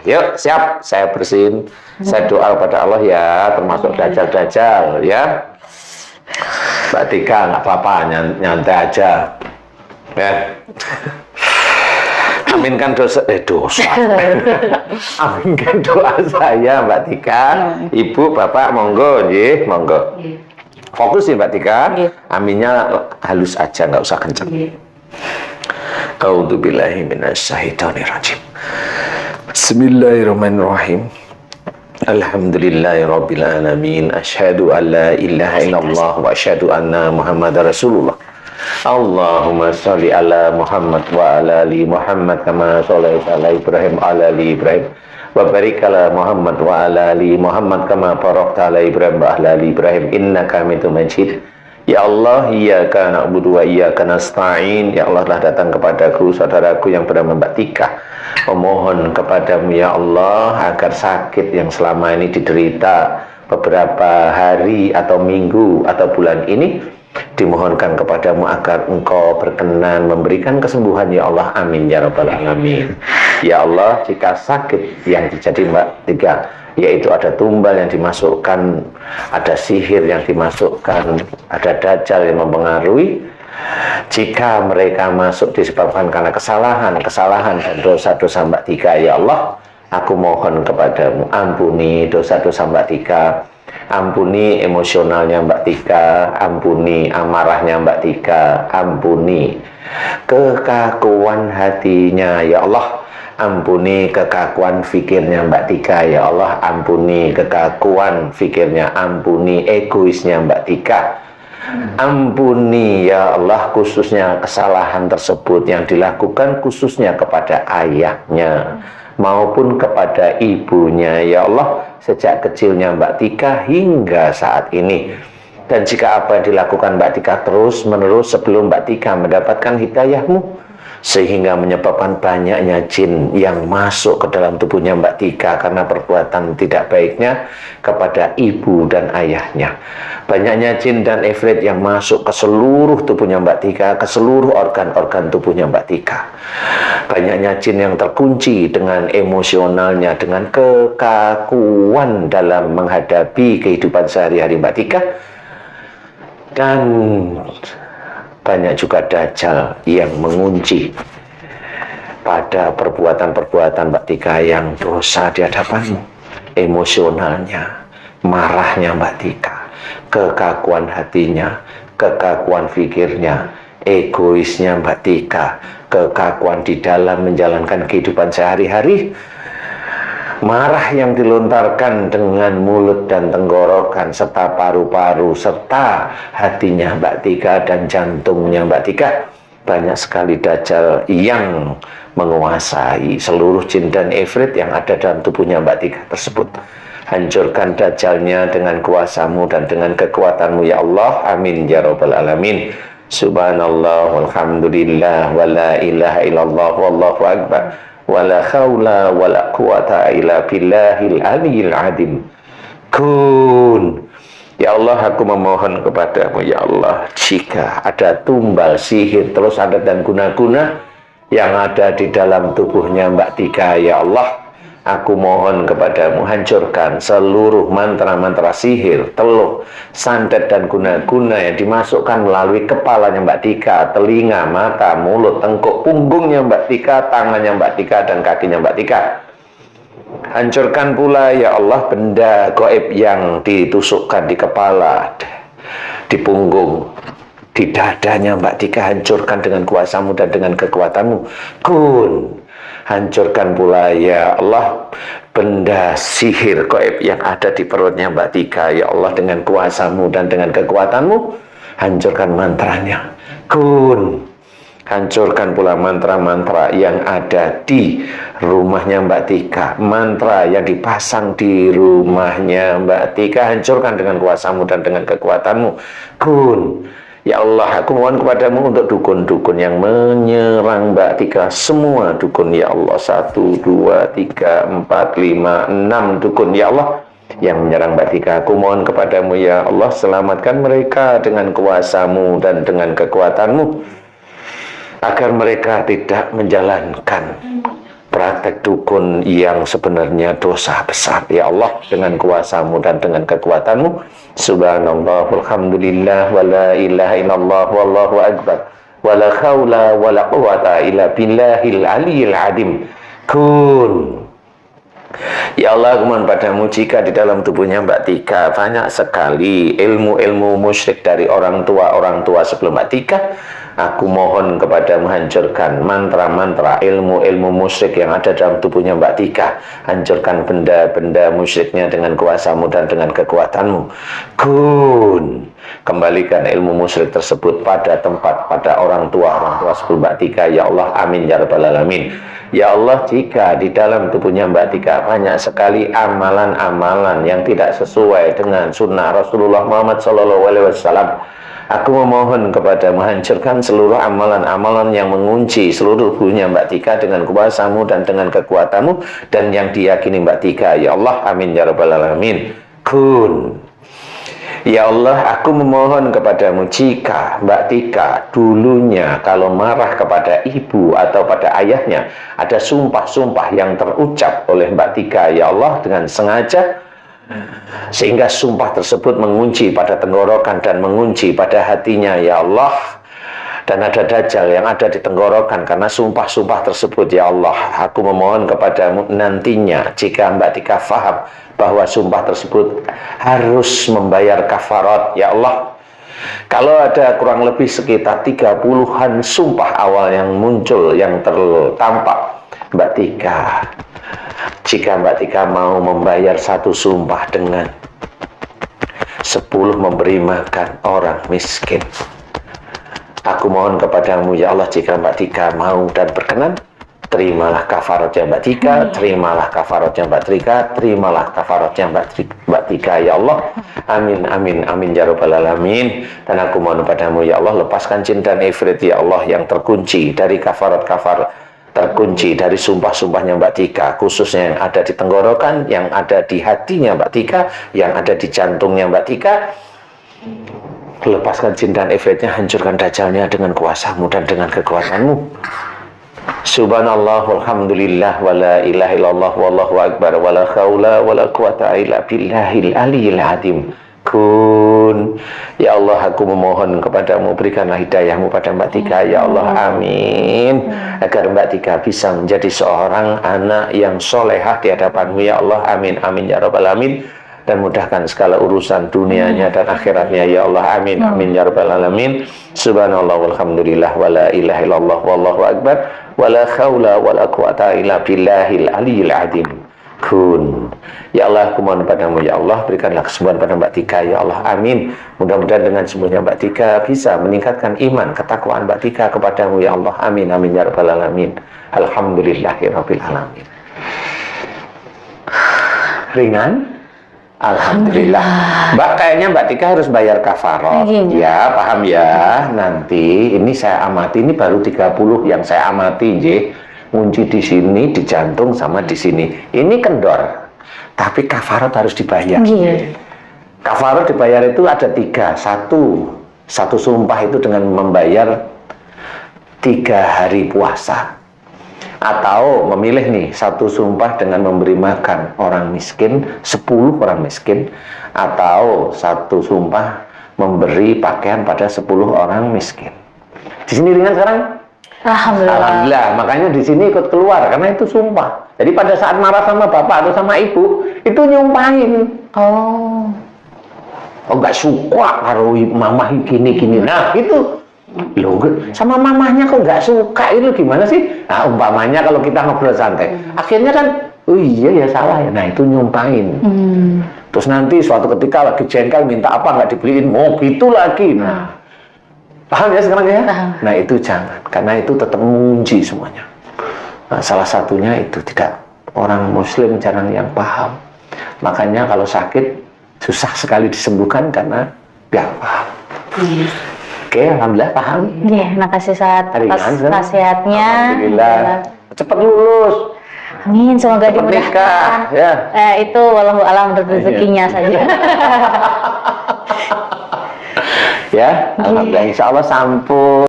Yuk, siap, saya bersihin. Saya doa kepada Allah ya, termasuk dajjal-dajjal ya. Mbak Tika nggak apa-apa, nyantai aja ya. Aminkan dosa. Aminkan doa saya Mbak Tika. Ibu, Bapak, monggo, nggih, monggo. Fokus ya Mbak Tika. Aminnya halus aja, nggak usah kenceng. A'udzubillahi minasyaitonirrajim. Bismillahirrahmanirrahim. Alhamdulillahirabbil alamin. Asyhadu an la ilaha illallah wa asyhadu anna Muhammadar Rasulullah. Allahumma sholli ala Muhammad wa ala ali Muhammad kama shallaita ala Ibrahim ala ali Ibrahim wa barik ala Muhammad wa ala ali Muhammad kama barakta ala Ibrahim wa ala ali Ibrahim innaka Hamidum Majid. Ya Allah, iyyaka na'budu wa iyyaka nasta'in. Ya Allah, telah datang kepadaku saudaraku yang bernama Mbak Tika, memohon kepadamu ya Allah agar sakit yang selama ini diderita beberapa hari atau minggu atau bulan ini, dimohonkan kepadamu agar engkau berkenan memberikan kesembuhan ya Allah, amin ya rabbal alamin. Ya Allah, jika sakit yang terjadi Mbak Tika, yaitu ada tumbal yang dimasukkan, ada sihir yang dimasukkan, ada dajjal yang mempengaruhi, jika mereka masuk disebabkan karena kesalahan dan dosa-dosa Mbak Tika ya Allah, aku mohon kepadamu, ampuni dosa-dosa Mbak Tika, ampuni emosionalnya Mbak Tika, ampuni amarahnya Mbak Tika, ampuni kekakuan hatinya ya Allah, ampuni kekakuan fikirnya Mbak Tika ya Allah, ampuni kekakuan fikirnya, ampuni egoisnya Mbak Tika, ampuni ya Allah khususnya kesalahan tersebut yang dilakukan khususnya kepada ayahnya maupun kepada ibunya ya Allah, sejak kecilnya Mbak Tika hingga saat ini. Dan jika apa yang dilakukan Mbak Tika terus menerus sebelum Mbak Tika mendapatkan hidayahmu, sehingga menyebabkan banyaknya jin yang masuk ke dalam tubuhnya Mbak Tika karena perbuatan tidak baiknya kepada ibu dan ayahnya. Banyaknya jin dan ifrit yang masuk ke seluruh tubuhnya Mbak Tika, ke seluruh organ-organ tubuhnya Mbak Tika. Banyaknya jin yang terkunci dengan emosionalnya, dengan kekakuan dalam menghadapi kehidupan sehari-hari Mbak Tika. Dan banyak juga dajjal yang mengunci pada perbuatan-perbuatan Mbak Tika yang dosa di hadapanmu. Emosionalnya, marahnya Mbak Tika, kekakuan hatinya, kekakuan fikirnya, egoisnya Mbak Tika, kekakuan di dalam menjalankan kehidupan sehari-hari, marah yang dilontarkan dengan mulut dan tenggorokan serta paru-paru serta hatinya Mbak Tika dan jantungnya Mbak Tika. Banyak sekali dajjal yang menguasai seluruh jin dan ifrit yang ada dalam tubuhnya Mbak Tika tersebut. Hancurkan dajjalnya dengan kuasamu dan dengan kekuatanmu ya Allah, amin ya rabbal alamin. Subhanallah walhamdulillah wa la ilaha illallah wallahu akbar. Wala khawla wala quwata illa billahil aliyil adim. Kun. Ya Allah, aku memohon kepadamu ya Allah, jika ada tumbal sihir terus ada dan guna-guna yang ada di dalam tubuhnya Mbak Tika ya Allah, aku mohon kepadamu, hancurkan seluruh mantra-mantra sihir, teluh, santet dan guna-guna yang dimasukkan melalui kepalanya Mbak Tika, telinga, mata, mulut, tengkuk, punggungnya Mbak Tika, tangannya Mbak Tika, dan kakinya Mbak Tika. Hancurkan pula ya Allah benda gaib yang ditusukkan di kepala, di punggung, di dadanya Mbak Tika, hancurkan dengan kuasamu dan dengan kekuatanmu. Kun. Hancurkan pula ya Allah benda sihir gaib yang ada di perutnya Mbak Tika ya Allah, dengan kuasamu dan dengan kekuatanmu. Hancurkan mantranya. Kun. Hancurkan pula mantra-mantra yang ada di rumahnya Mbak Tika, mantra yang dipasang di rumahnya Mbak Tika, hancurkan dengan kuasamu dan dengan kekuatanmu. Kun. Ya Allah, aku mohon kepadamu untuk dukun-dukun yang menyerang Mbak Tika, semua dukun ya Allah, 1, 2, 3, 4, 5, 6 dukun ya Allah yang menyerang Mbak Tika. Aku mohon kepadamu ya Allah, selamatkan mereka dengan kuasamu dan dengan kekuatanmu, agar mereka tidak menjalankan praktek dukun yang sebenarnya dosa besar. Ya Allah, dengan kuasa-Mu dan dengan kekuatan-Mu, subhanallah, alhamdulillah, wa la ilaha illallah, wallahu akbar, wa la khawla wa la quwata illa billahil aliyil adim. Kun. Ya Allah, aku mohon padamu, jika di dalam tubuhnya Mbak Tika banyak sekali ilmu-ilmu musyrik dari orang tua sebelum Mbak Tika, aku mohon kepadamu, hancurkan mantra-mantra ilmu-ilmu musyrik yang ada dalam tubuhnya Mbak Tika. Hancurkan benda-benda musyriknya dengan kuasa-Mu dan dengan kekuatan-Mu. Kun. Kembalikan ilmu musyrik tersebut pada tempat, pada orang tua sebelum Mbak Tika. Ya Allah, amin ya rabbal alamin. Ya Allah, jika di dalam tubuhnya Mbak Tika banyak sekali amalan-amalan yang tidak sesuai dengan sunnah Rasulullah Muhammad SAW, aku memohon kepada menghancurkan seluruh amalan-amalan yang mengunci seluruh tubuhnya Mbak Tika dengan kuasa-Mu dan dengan kekuatan-Mu dan yang diyakini Mbak Tika. Ya Allah, amin ya rabbal alamin. Kun. Ya Allah, aku memohon kepadamu, jika Mbak Tika dulunya kalau marah kepada ibu atau pada ayahnya, ada sumpah-sumpah yang terucap oleh Mbak Tika, ya Allah, dengan sengaja, sehingga sumpah tersebut mengunci pada tenggorokan dan mengunci pada hatinya, ya Allah. Dan ada dajjal yang ada di tenggorokan karena sumpah-sumpah tersebut, ya Allah. Aku memohon kepadamu nantinya, jika Mbak Tika faham bahwa sumpah tersebut harus membayar kafarat, ya Allah. Kalau ada kurang lebih sekitar 30-an sumpah awal yang muncul, yang tertampak, Mbak Tika, jika Mbak Tika mau membayar satu sumpah dengan 10 memberi makan orang miskin, aku mohon kepadamu, ya Allah, jika Mbak Tika mau dan berkenan, terimalah kafaratnya Mbak Tika, terimalah kafaratnya Mbak Tika, terimalah kafaratnya Mbak Tika, ya Allah. Amin, amin, amin ya rabbal alamin. Dan aku mohon padamu, ya Allah, lepaskan jin dan ifrit, ya Allah, yang terkunci dari kafarat-kafarat, terkunci dari sumpah-sumpahnya Mbak Tika, khususnya yang ada di tenggorokan, yang ada di hatinya Mbak Tika, yang ada di jantungnya Mbak Tika. Lepaskan jin dan ifritnya, hancurkan dajjalnya dengan kuasa-Mu dan dengan kekuatan-Mu. Subhanallah, alhamdulillah, wa la ilaha illallah, wallahu akbar, wa la khawla wa la quwata illa billahil aliyil adim. Kun. Ya Allah, aku memohon kepadamu, berikanlah hidayah-Mu pada Mbak Tika, ya Allah, amin. Agar Mbak Tika bisa menjadi seorang anak yang solehah di hadapan-Mu, ya Allah, amin, amin ya rabbal alamin. Dan mudahkan segala urusan dunianya dan akhiratnya, ya Allah, amin, amin ya rabbal alamin. Subhanallah, walhamdulillah, wa la ilaha illallah, wallahu akbar, wa la khawla wa la quwata illa billahil aliyil adim. Kun. Ya Allah, aku mohon padamu, ya Allah, berikanlah kesembuhan pada Mbak Tika, ya Allah, amin. Mudah-mudahan dengan sembuhnya Mbak Tika bisa meningkatkan iman, ketakwaan Mbak Tika kepadamu, ya Allah, amin, amin ya rabbal alamin. Alhamdulillahirabbil alamin. Ringan? Alhamdulillah. Mbak, kayaknya Mbak Tika harus bayar kafarat. Ya, paham ya. Nanti ini saya amati, ini baru 30 yang saya amati, ngunci di sini, di jantung sama di sini. Ini kendor. Tapi kafarat harus dibayar. Kafarat dibayar itu ada 3. Satu sumpah itu dengan membayar 3 hari puasa. Atau memilih nih, satu sumpah dengan memberi makan orang miskin, 10 orang miskin. Atau satu sumpah memberi pakaian pada 10 orang miskin. Di sini ringan sekarang? Alhamdulillah. Alhamdulillah. Makanya di sini ikut keluar karena itu sumpah. Jadi pada saat marah sama bapak atau sama ibu, itu nyumpahin. Oh, nggak suka kalau mamah gini-gini. Nah, itu loh, sama mamahnya kok nggak suka, itu gimana sih? Nah, umpamanya kalau kita ngobrol santai, akhirnya kan, oh iya ya salah ya. Nah, itu nyumpahin. Terus nanti suatu ketika lagi jengkel minta apa nggak dibeliin, mau gitu lagi. Nah, paham ya sekarang ya? Paham. Nah, itu jangan, karena itu tetap mengunci semuanya. Nah, salah satunya itu tidak, orang muslim jarang yang paham. Makanya kalau sakit susah sekali disembuhkan karena nggak paham. Oke, alhamdulillah paham. Iya, makasih saat atas nasihatnya. Alhamdulillah. Cepat lulus. Amin, semoga Cepat nikah, dimudahkan. ya. Itu wallahu alam rezekinya saja. Ya, alhamdulillah, insya Allah sampun.